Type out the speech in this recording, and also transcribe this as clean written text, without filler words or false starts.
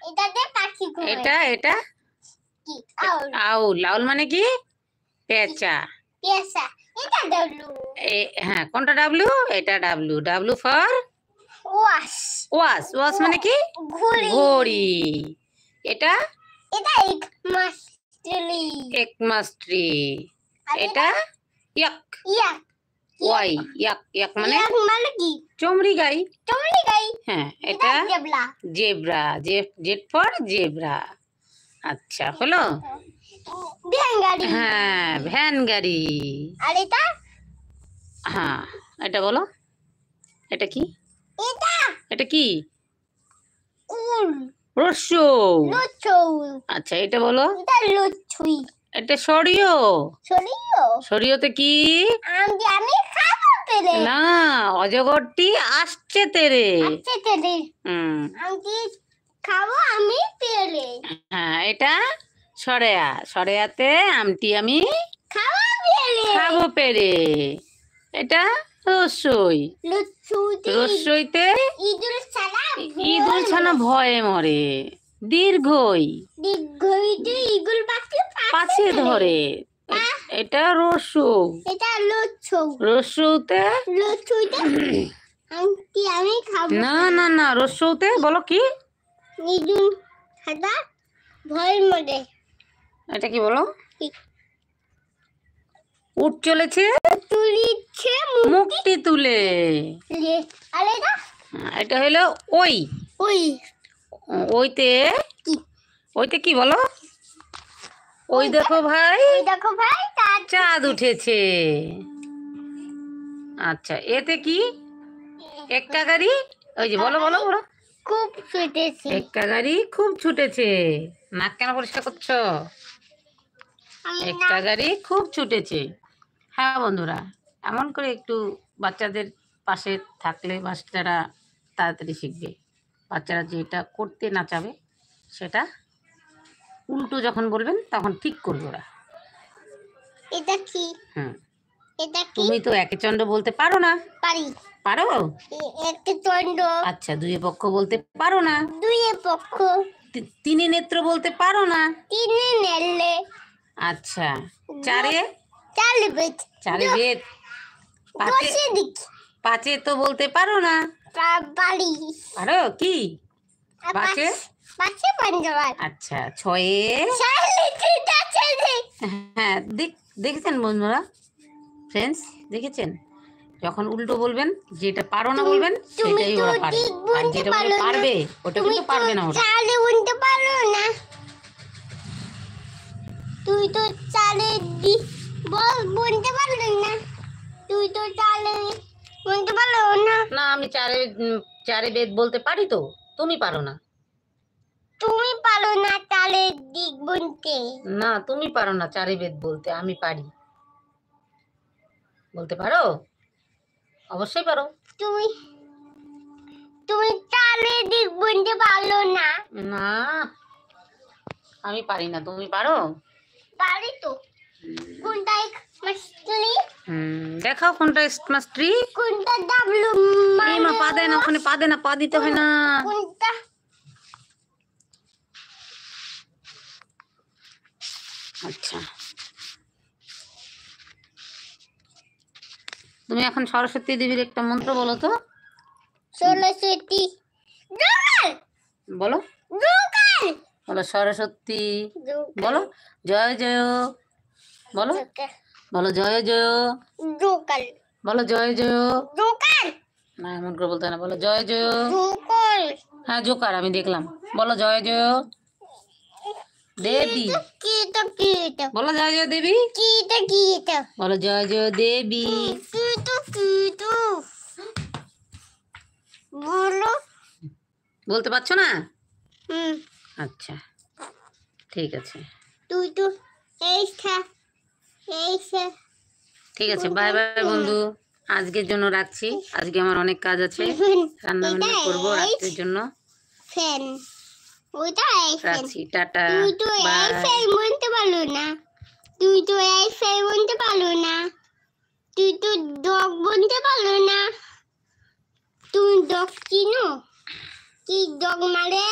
এটাতে পাখি ঘুমায়। এটা কি আউল। আউল। আউল মানে কি? পেঁচা। পেঁচা। এটা ডাবলু। হ্যাঁ, কোনটা ডাব্লিউ? এটা W. W for wash. Wash. Wash মানে কি? ঘড়ি। ঘড়ি। এটা এক মাস ট্রি। এক মাস ট্রি। এটা ইয়াক। ইয়াক। ওয়াই। ইয়াক। ইয়াক মানে কি? চমড়ি গাই। চমড়ি গাই। হ্যাঁ, এটা zebra. Zebra. Z for zebra. আচ্ছা, হলো? ভ্যান গাড়ি। হ্যাঁ, ভ্যান গাড়ি। আর এটা? হ্যাঁ, এটা বলো। এটা কি? এটা কি? উল। রস্যু। লুচু। আচ্ছা, এটা বলো। এটা লুচুই। এটা সরিয়। সরিও। সরিয়তে কি? আমি খাবো পেরে। না, অজগরটি আসছে তেরে। আসছে তেরে। আমি খাবো আমি পেরে। হ্যাঁ, এটা সরেয়া। সরেয়াতে আমটি আমি খাবো পেরে। এটা রসই। রসইতে ইঁদুর ছানা ভয়ে মরে। দীর্ঘই। দীর্ঘইতে ইগল পাছে ধরে। এটা রসু। এটা লুচু। রসুতে লুচুতে আমি খাবো। না না না, রসুতে বলো কি? ইঁদুর ছানা ভয়ে মরে। এটা কি বলো? উঠ চলেছে তুলিছে মুখটি তুলে। আর এটা হলো ওই। ওইতে কি বলো? ওই দেখো ভাই চাঁদ উঠেছে। আচ্ছা, এতে কি? এক্কা গাড়ি। ওই যে বলো বলো বলো। খুব ছুটেছে। এক্কা গাড়ি খুব ছুটেছে। নাক কেন পরিষ্কার করছো? একটা গাড়ি খুব ছুটেছে। হ্যাঁ বন্ধুরা, এমন করে একটু বাচ্চাদের পাশে থাকলে বাচ্চারা তাড়াতাড়ি শিখবে। বাচ্চারা যেটা করতে না চাবে সেটা উল্টো যখন বলবেন তখন ঠিক করবে ওরা। এটা কি? এটা কি? তুমি তো একে চন্ড বলতে পারো না। পারো? একে চন্ড। আচ্ছা, দুয়ে পক্ষ বলতে পারো না। দুয়ে পক্ষ। তিনে নেত্র বলতে পারো না। তিনে নেলে। আচ্ছা, চারে বেদ। চারে বেদ। পাঁচে তো বলতে পারো না। পারি। পারো কি? পাঁচে পাঞ্জাবার। আচ্ছা, ছয়ে হ্যাঁ, দেখেছেন বন্ধুরা, ফ্রেন্ডস, দেখেছেন? যখন উল্টো বলবেন, যেটা পারো না বলবেন সেটাই ওরা পারে, আর যেটা পারবে ওটা কিন্তু পারবে না ওরা। চালে বলতে পারো না। তুই তো চালে বলতে পারলি না। তুই তো চালে বলতে পারো না। না, আমি চারে বেদ বলতে পারি তো, তুমি পারো না। তুমি পারো না চালে দিক বলতে। না, তুমি পারো না চারে বেদ বলতে, আমি পারি। বলতে পারো? অবশ্যই পারো। তুমি চালে দিক বলতে পারো না। না, আমি পারি না, তুমি পারো? পারি তো। কোনটা মাস্টারি? দেখাও কোনটা মাস্টারি। কোনটা ডাবলু? এই মা, পা দেয় না ওখানে, পা দেয় না, পা দিতে হয় না। কোনটা? আচ্ছা, তুমি এখন সরস্বতী দেবীর একটা মন্ত্র বলো তো। সরস্বতী বলো। বলো সরস্বতী। বলো জয় জয়। বলো বলো জয় জয়। বলো জয় জয়। না, এমন করে বলতে না, বলো জয় জয়। হ্যাঁ, জোকার আমি দেখলাম। বলো জয় জয় দেবী। বলো জয় জয় দেবী। বলো জয় জয় দেবী। বলতে পারছো না? আচ্ছা, ঠিক আছে। ঠিক আছে, বাই বাই বন্ধু। আজকের জন্য রাখছি। আজকে আমার অনেক কাজ আছে, রান্না বান্না করবো রাত্রের জন্য। রাখছি, টাটা। বলতে পারলো না। তুই তো বলতে পারলো না। তুই তো ডগ বলতে পারলো না। তুমি ডগ চিনো? কি ডগ মারে?